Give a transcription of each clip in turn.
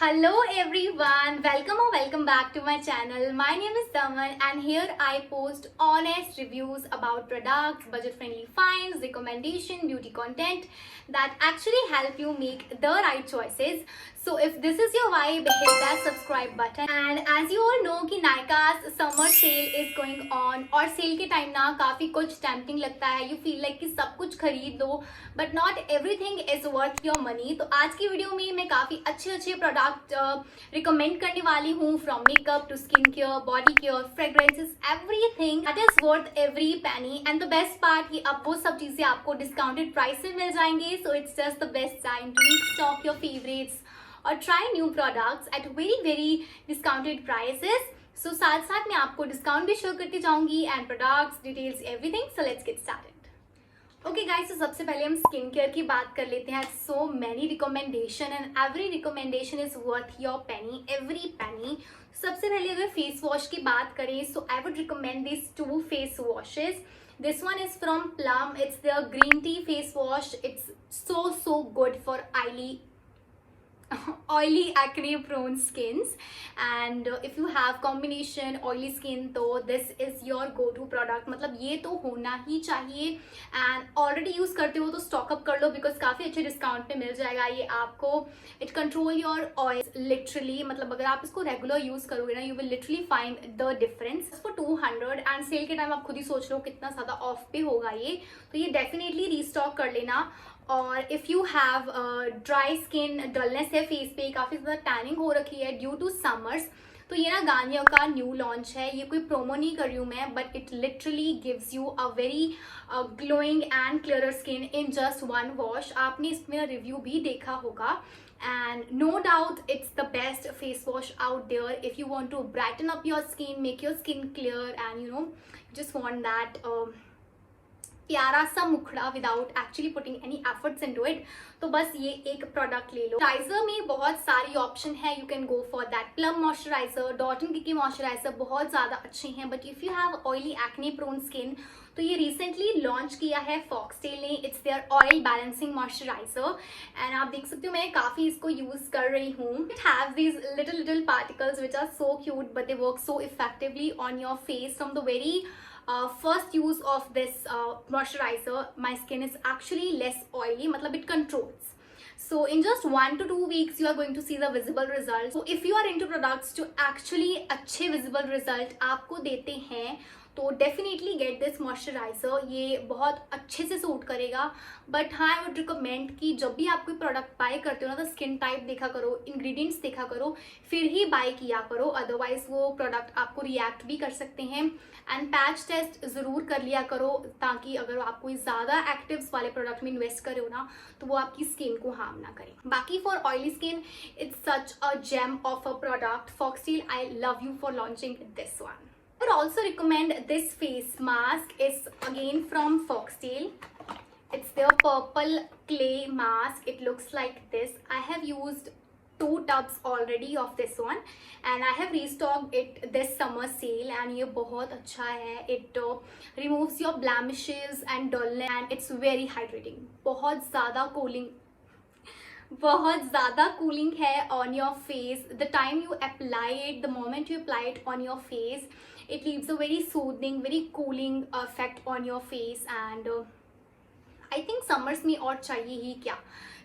Hello everyone, welcome back to my channel. My name is Daman and here I post honest reviews about products, budget friendly finds, recommendation, beauty content that actually help you make the right choices. So if this is your vibe, hit that subscribe button. And as you all know कि Nykaa's summer sale is going on और cell के time ना काफ़ी कुछ tempting लगता है. You feel like कि सब कुछ खरीद लो but not everything is worth your money. तो आज की वीडियो में मैं काफ़ी अच्छे प्रोडक्ट रिकमेंड करने वाली हूँ. From makeup to skin care, body care, fragrances, everything that is worth every penny. And the best part कि अब वो सब चीज़ें आपको डिस्काउंटेड प्राइस में मिल जाएंगे. So it's just the best time to restock your favourites और try new products at very discounted prices. So साथ साथ मैं आपको डिस्काउंट भी शो करती जाऊंगी and products details everything. So let's get started. Okay guys, तो सबसे पहले हम स्किन केयर की बात कर लेते हैं. So many recommendation and every recommendation is worth your penny, every penny. सबसे पहले अगर फेस वॉश की बात करें so I would recommend this two face washes. This one is from Plum. It's their green tea face wash. It's so good for oily acne prone skins, and if you have combination oily skin तो this is your go to product. मतलब ये तो होना ही चाहिए. And already use करते हो तो stock up कर लो बिकॉज काफी अच्छे डिस्काउंट पे मिल जाएगा ये आपको. It control your oil literally. मतलब अगर आप इसको रेगुलर यूज करोगे ना, you will literally find the difference. For 200 end sale के टाइम आप खुद ही सोच लो कितना ज्यादा ऑफ पे होगा ये. तो ये डेफिनेटली रीस्टॉक कर लेना. और if you have dry skin, dullness है फेस पे, काफ़ी ज़्यादा टैनिंग हो रखी है ड्यू टू समर्स, तो ये ना गार्नियर का न्यू लॉन्च है. ये कोई प्रोमो नहीं कर रही हूँ मैं, but it literally gives you a very glowing and clear skin in just one wash. आपने इसमें रिव्यू भी देखा होगा. And no doubt it's the best face wash out there if you want to brighten up your skin, make your skin clear, and you just want that प्यारा सा मुखड़ा without actually putting any efforts into it. तो बस ये एक product ले लो. Moisturiser में बहुत सारी ऑप्शन है. You can go for that plum moisturizer, dot and key moisturizer बहुत ज़्यादा अच्छे हैं. But if you have oily acne prone skin तो ये रिसेंटली लॉन्च किया है फॉक्सटेल ने. It's their oil balancing moisturizer and आप देख सकते हो मैं काफ़ी इसको यूज़ कर रही हूँ. It have these little particles which are so cute but they work so effectively on your face. From the very first use of this moisturizer, my skin is actually less oily. matlab it controls. So in just 1 to 2 weeks you are going to see the visible results. So if you are into products to actually अच्छे visible result आपको देते हैं तो definitely get this moisturiser. ये बहुत अच्छे से suit करेगा. बट हाँ, आई वुड रिकमेंड कि जब भी आप कोई प्रोडक्ट बाय करते हो ना तो स्किन टाइप देखा करो, इंग्रेडिएंट्स देखा करो, फिर ही बाय किया करो. अदरवाइज वो प्रोडक्ट आपको रिएक्ट भी कर सकते हैं. एंड पैच टेस्ट ज़रूर कर लिया करो ताकि अगर आप कोई ज़्यादा एक्टिव्स वाले प्रोडक्ट में इन्वेस्ट करे हो ना तो वो आपकी स्किन को हार्म ना करे. बाकी for oily skin it's such a gem of a product. Foxtale, I love you for launching this one. I would also recommend this face mask. It's again from Foxtail. It's their purple clay mask. It looks like this. I have used 2 tubs already of this one and I have restocked it this summer sale and ये बहुत अच्छा है. It removes your blemishes and dullness and it's very hydrating. बहुत ज़्यादा cooling है on your face. The time you apply it, the moment you apply it on your face, it leaves a very soothing, very cooling effect on your face. And I think summers में और चाहिए ही क्या.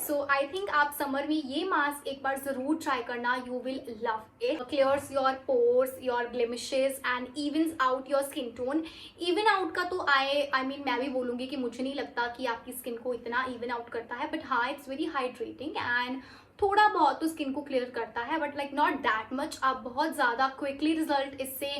So I think आप summer में ये mask एक बार ज़रूर try करना. You will love it. Clears your pores, your blemishes and evens out your skin tone. Even out का तो I mean मैं भी बोलूँगी कि मुझे नहीं लगता कि आपकी स्किन को इतना even out करता है. But हाँ, it's very hydrating and थोड़ा बहुत तो स्किन को क्लियर करता है. But like not that much. आप बहुत ज़्यादा क्विकली रिजल्ट इससे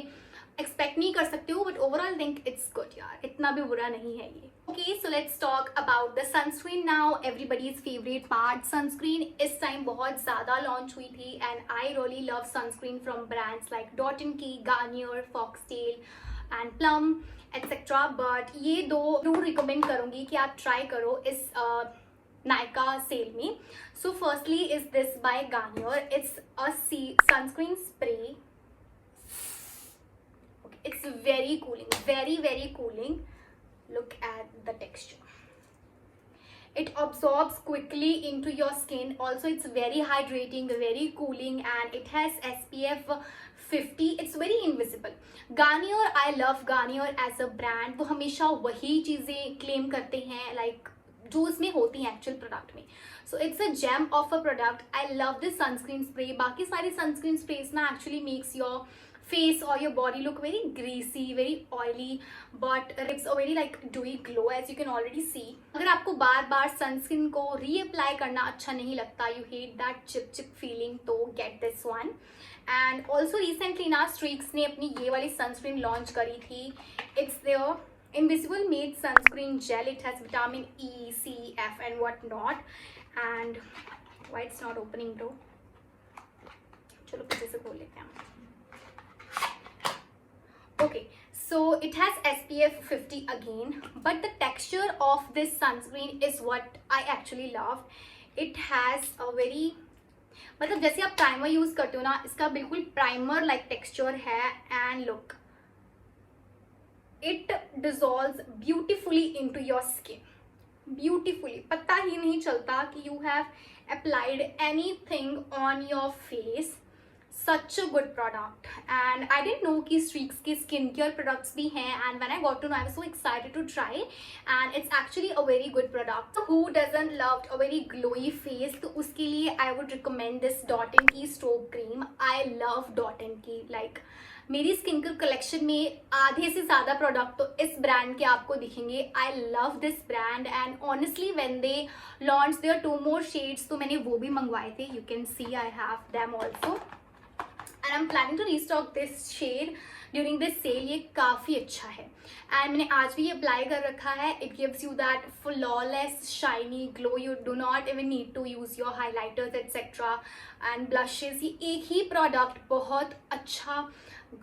एक्सपेक्ट नहीं कर सकते हो. But overall think it's good यार, इतना भी बुरा नहीं है ये. Okay, so let's talk about the sunscreen now. Everybody's favourite part. Sunscreen इस टाइम बहुत ज़्यादा लॉन्च हुई थी and I really love sunscreen from brands like Dot and Key, Garnier, Foxtale and Plum etcetera. But ये 2 जरूर recommend करूँगी कि आप ट्राई करो इस Nykaa sale में. So firstly is this by Garnier. It's a sunscreen spray. Okay, it's very cooling, very cooling. Look at the texture. it absorbs quickly into your skin. Also it's very hydrating, very cooling, and it has SPF 50. It's very invisible. Garnier, I love Garnier as a brand. वो हमेशा वही चीज़ें claim करते हैं like जो उसमें होती हैं एक्चुअल प्रोडक्ट में. So it's a gem of a product. I love this sunscreen spray. बाकी सारी सनस्क्रीन स्प्रेज ना actually makes your face or your body look very greasy, very oily, but it's a very like dewy glow as you can already see. अगर आपको बार बार sunscreen को reapply करना अच्छा नहीं लगता, you hate that chip chip feeling, तो get this one. And also recently ना Streaks ने अपनी ये वाली सनस्क्रीन लॉन्च करी थी. It's their invisible matte sunscreen gel. It has vitamin E, C, F and what not. And why it's not opening though? चलो पीछे से खोल लेते हैं. Okay, so it has SPF 50 again, but the texture of this sunscreen is what I actually love. It has a very, मतलब जैसे आप primer use करते हो ना, इसका बिल्कुल प्राइमर लाइक टेक्सचर है. And look, it dissolves beautifully into your skin. Beautifully, पता ही नहीं चलता कि you have applied anything on your face. Such a good product. And I didn't know कि Streaks के skincare products भी हैं, and when I got to know I was so excited to try, and it's actually a very good product. So who doesn't love a very glowy face? तो उसके लिए I would recommend this Dot & Key Strobe Cream. I love Dot & Key. Like मेरी skin care collection में आधे से ज़्यादा product तो इस ब्रांड के आपको दिखेंगे. आई love this brand and honestly when they launch their 2 more shades तो मैंने वो भी मंगवाए थे. You can see I have them also. And I'm planning to restock this shade during this sale. ये काफ़ी अच्छा है and मैंने आज भी ये अप्लाई कर रखा है. It gives you that flawless shiny glow. You do not even need to use your highlighters etc. and blushes. ये एक ही प्रोडक्ट बहुत अच्छा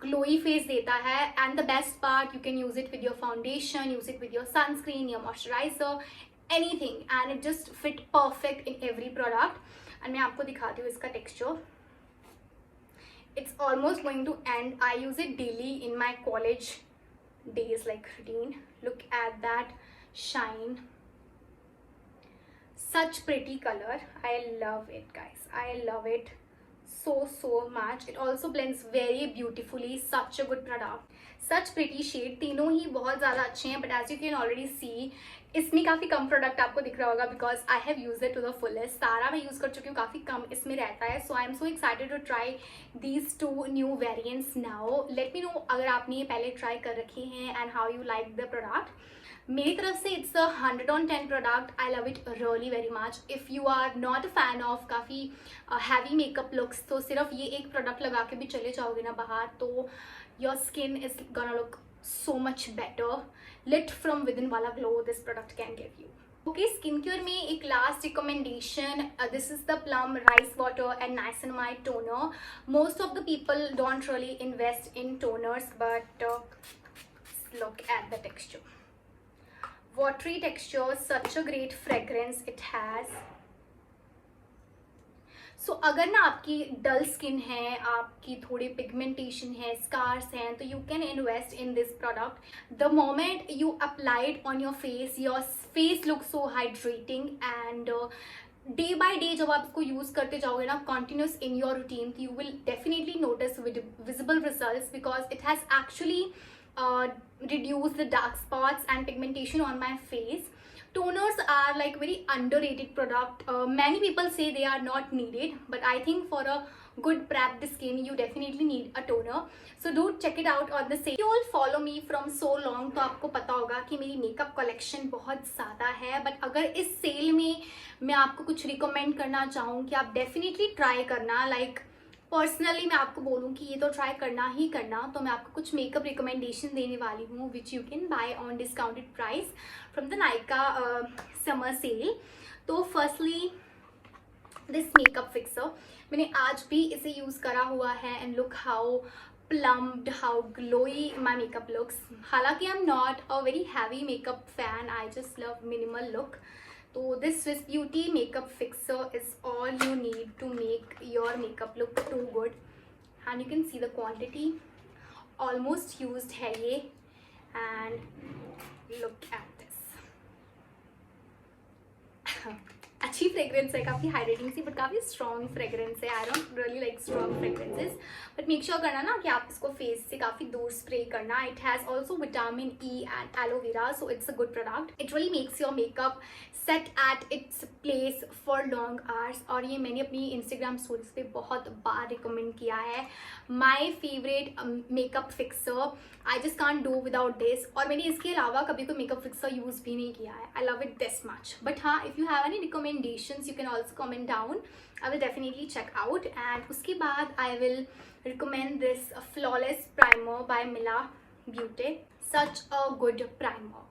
glowy face देता है. And the best part, you can use it with your foundation, use it with your sunscreen, your moisturizer, anything, and it just fit perfect in every product. and मैं आपको दिखाती हूँ इसका texture. It's almost going to end. I use it daily in my college days like routine. Look at that shine. Such pretty color. I love it guys. I love it so much. It also blends very beautifully. Such a good product. Such pretty shade. तीनों ही बहुत ज़्यादा अच्छे हैं. But as you can already see, इसमें काफ़ी कम product आपको दिख रहा होगा because I have use it to the fullest. सारा मैं यूज़ कर चुकी हूँ, काफ़ी कम इसमें रहता है. So I am so excited to try these 2 new variants now. Let me know अगर आपने ये पहले ट्राई कर रखे हैं and how you like the product. मेरी तरफ से it's a 100 on 10 product. I love it really very much. If you are not a fan of काफ़ी हैवी मेकअप लुक्स तो सिर्फ ये एक प्रोडक्ट लगा के भी चले जाओगे ना बाहर तो your skin is gonna look so much better. Lit from within वाला glow this product can give you. Okay, skincare में एक last recommendation. This is the Plum Rice Water and Niacinamide Toner. Most of the people don't really invest in toners, but look at the texture. Watery texture, such a great fragrance it has. सो अगर ना आपकी डल skin है, आपकी थोड़ी pigmentation है, scars हैं, तो you can invest in this product. The moment you applied on your face look so hydrating and day by day जब आप इसको यूज़ करते जाओगे ना continuous in your routine, you will definitely notice visible results because it has actually reduced the dark spots and pigmentation on my face. Toners are like very underrated product. Many people say they are not needed, but I think for a good prepped skin you definitely need a toner. So do check it out on the sale. You all follow me from so long तो आपको पता होगा कि मेरी makeup collection बहुत ज़्यादा है. But अगर इस सेल में मैं आपको कुछ रिकमेंड करना चाहूँ कि आप डेफिनेटली ट्राई करना. लाइक पर्सनली मैं आपको बोलूँ कि ये तो ट्राई करना ही करना, तो मैं आपको कुछ मेकअप रिकमेंडेशन देने वाली हूँ which you can buy on discounted price from the Nykaa summer sale. तो फर्स्टली दिस मेकअप फिक्सर, मैंने आज भी इसे यूज़ करा हुआ है and look how plumped, how glowy my makeup looks. हालांकि I'm not a very heavy makeup fan, I just love minimal look. So this Swiss Beauty makeup fixer is all you need to make your makeup look too good. And you can see the quantity almost used है ये. And look at this. अच्छी fragrance है, काफ़ी hydrating C, but काफ़ी strong fragrance है. I don't really like strong fragrances, but make sure करना ना कि आप इसको फेस से काफ़ी दूर स्प्रे करना. It has also vitamin E and aloe vera, so it's a good product. It really makes your makeup set at its place for long hours. और ये मैंने अपनी इंस्टाग्राम स्टोरीज पे बहुत बार रिकमेंड किया है. My favourite makeup fixer, I just can't do without this. और मैंने इसके अलावा कभी कोई मेकअप फिक्सर यूज़ भी नहीं किया है. I love it this much. But हाँ, if you have any recommendations you can also comment down. I will definitely check out. And उसके बाद I will recommend this flawless primer by Mila beauty. Such a good primer.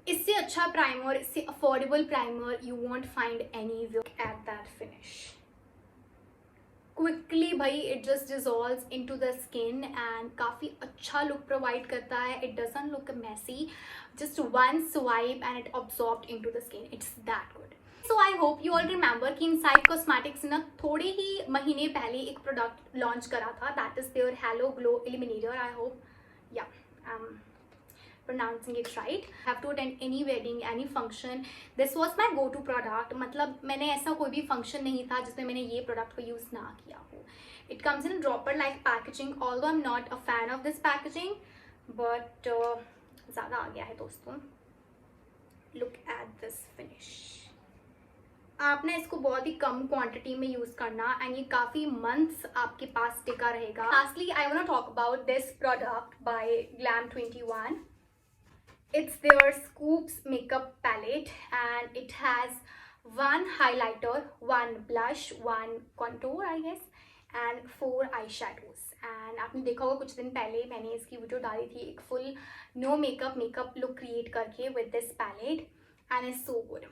इससे अच्छा primer, इससे affordable primer you won't find anyway. At that finish quickly भाई, it just dissolves into the skin and काफ़ी अच्छा look provide करता है. It doesn't look messy, just one swipe and it absorbed into the skin. It's that good. So I hope you all remember कि Insight Cosmetics ने थोड़े ही महीने पहले एक प्रोडक्ट लॉन्च करा था, that is their halo glow illuminator. I hope या pronouncing it right. Have to attend any wedding, any function. This was my go-to product. मतलब मैंने ऐसा कोई भी function नहीं था जिसमें मैंने ये product को use ना किया हो. It comes in a dropper-like packaging. Although I'm not a fan of this packaging, but ज़्यादा आ गया है दोस्तों. Look at this finish. आपने इसको बहुत ही कम क्वांटिटी में यूज करना एंड ये काफी मंथ्स आपके पास टिका रहेगा. Lastly, I want to talk about this product by Glam21. It's their Scoops makeup palette and it has one highlighter, one blush, one contour I guess, and 4 eyeshadows. And आपने देखा होगा कुछ दिन पहले मैंने इसकी वीडियो डाली थी एक full no makeup look create करके with this palette and it's so good.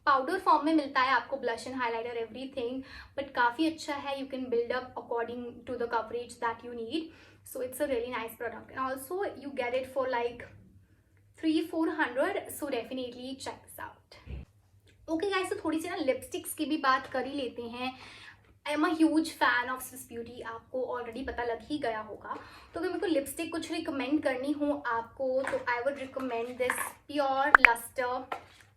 Powder form में मिलता है आपको blush and highlighter everything, but काफ़ी अच्छा है. You can build up according to the coverage that you need. So it's a really nice product and also you get it for like 300-400. So definitely check this out. Okay guys, तो थोड़ी सी ना lipsticks की भी बात कर ही लेते हैं. I am a huge fan of Swiss beauty, आपको ऑलरेडी पता लग ही गया होगा. तो अगर मेरे को लिपस्टिक कुछ रिकमेंड करनी हो आपको तो I would recommend this pure lustre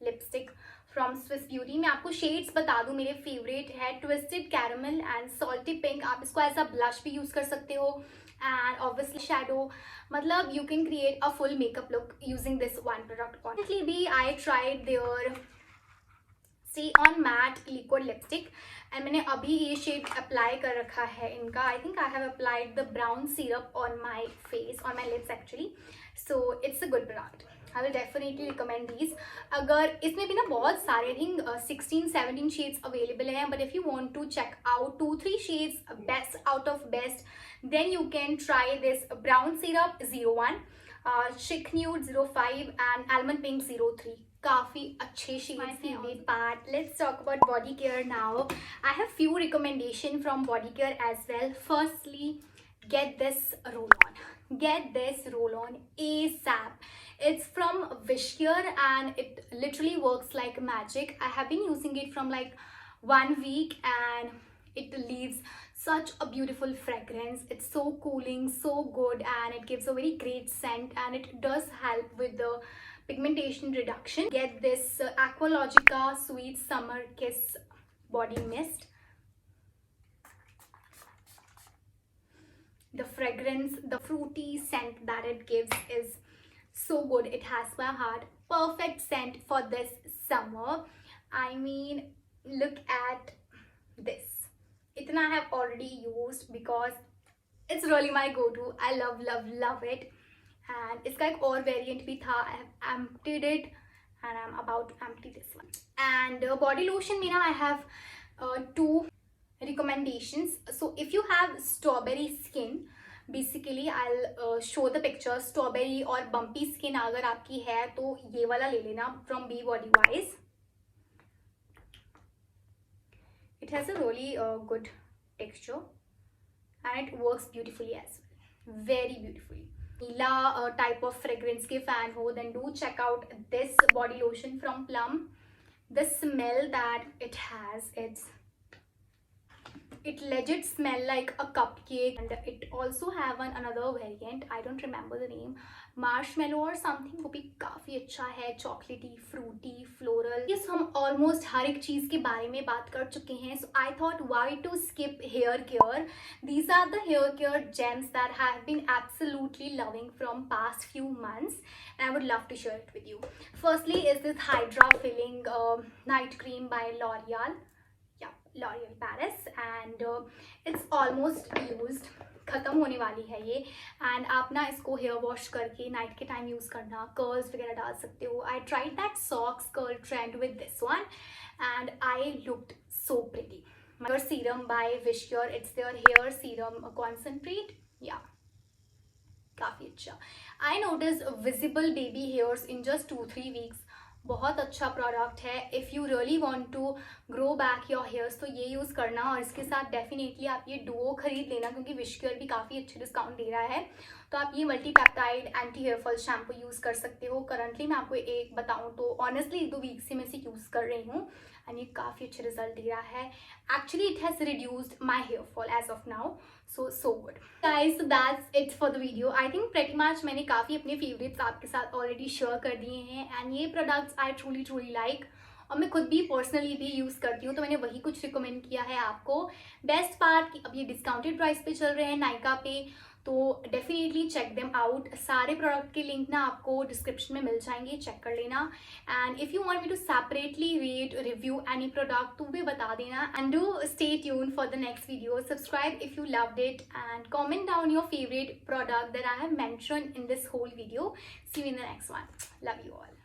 lipstick from Swiss Beauty. मैं आपको शेड्स बता दूं, मेरे फेवरेट है twisted caramel and salty pink. आप इसको एज अ ब्लश भी यूज़ कर सकते हो एंड ऑब्वियसली शैडो. मतलब you can create a full makeup look using this one product. Honestly भी I tried their stay on matte liquid lipstick and मैंने अभी ये शेड अप्लाई कर रखा है इनका. I think I have applied the brown syrup on my face, on my lips actually. So it's a good product. I will definitely recommend these. अगर इसमें भी ना बहुत सारे आई थिंक 16-17 शेड्स अवेलेबल हैं, but if you want to check out 2-3 shades best out of best then you can try this brown syrup 01, chic nude 05 and almond pink 03. काफ़ी अच्छे shades हैं. Part let's talk about body care now. I have few recommendation from body care as well. Firstly, get this roll on ASAP. It's from Wishcare and it literally works like magic. I have been using it from like 1 week and it leaves such a beautiful fragrance. It's so cooling, so good, and it gives a very great scent and it does help with the pigmentation reduction. Get this Aqualogica Sweet Summer Kiss Body Mist. The fragrance, the fruity scent that it gives is so good. It has my heart. Perfect scent for this summer. I mean, look at this. Itna I have already used because it's really my go-to. I love it. And इसका एक और variant भी था. I have emptied it and I'm about to empty this one. And body lotion में ना I have 2 recommendations. So if you have strawberry skin, basically I'll show the picture. Strawberry और bumpy skin अगर आपकी है तो ये वाला ले लेना from B Body Wise. It has a really good texture and it works beautifully as well, very beautifully. Neela type of fragrance के fan हो then do check out this body lotion from Plum. The smell that it has, it's it legit smell like a cupcake, and it also have another variant, I don't remember the name, marshmallow or something, वो भी काफ़ी अच्छा है, chocolatey, fruity, floral. Yes, हम almost हर एक चीज़ के बारे में बात कर चुके हैं, so I thought why to skip hair care. These are the hair care gems that I have been absolutely loving from past few months, and I would love to share it with you. Firstly is this Hydra Filling Night Cream by L'Oreal. Yeah, L'Oreal Paris, and it's almost used, ख़त्म होने वाली है ये। And आप ना इसको hair wash करके night के टाइम यूज़ करना, कर्ल्स वगैरह डाल सकते हो। I tried that socks curl trend with this one and I looked so pretty. Your serum by Wishcure, it's their hair serum concentrate, yeah, काफ़ी अच्छा। I notice visible baby hairs in just 2-3 weeks. बहुत अच्छा product है। If you really want to grow back your hairs तो ये use करना, और इसके साथ डेफिनेटली आप ये डुओ खरीद लेना, क्योंकि विशकेयर भी काफ़ी अच्छे डिस्काउंट दे रहा है। तो आप ये multi peptide anti hair fall shampoo use कर सकते हो। करंटली मैं आपको एक बताऊँ तो ऑनेस्टली 2 वीक से मैं इसे यूज़ कर रही हूँ, एंड ये काफ़ी अच्छे रिजल्ट दे रहा है। Actually it has reduced my hair fall as of now, so good guys. So that's it for the video. I think pretty much मैंने काफ़ी अपने फेवरेट्स आपके साथ ऑलरेडी शेयर कर दिए हैं, एंड ये प्रोडक्ट्स आई ट्रूली लाइक, और मैं खुद भी पर्सनली भी यूज़ करती हूँ, तो मैंने वही कुछ रिकमेंड किया है आपको। बेस्ट पार्ट कि अब ये डिस्काउंटेड प्राइस पे चल रहे हैं नायका पे, तो डेफिनेटली चेक देम आउट। सारे प्रोडक्ट के लिंक ना आपको डिस्क्रिप्शन में मिल जाएंगे, चेक कर लेना। And if you want me to separately rate review any product तो भी बता देना, and do stay tune for the next video. Subscribe if you loved it, and comment down your favourite product that I have mentioned in this whole video. See you in the next one. Love you all.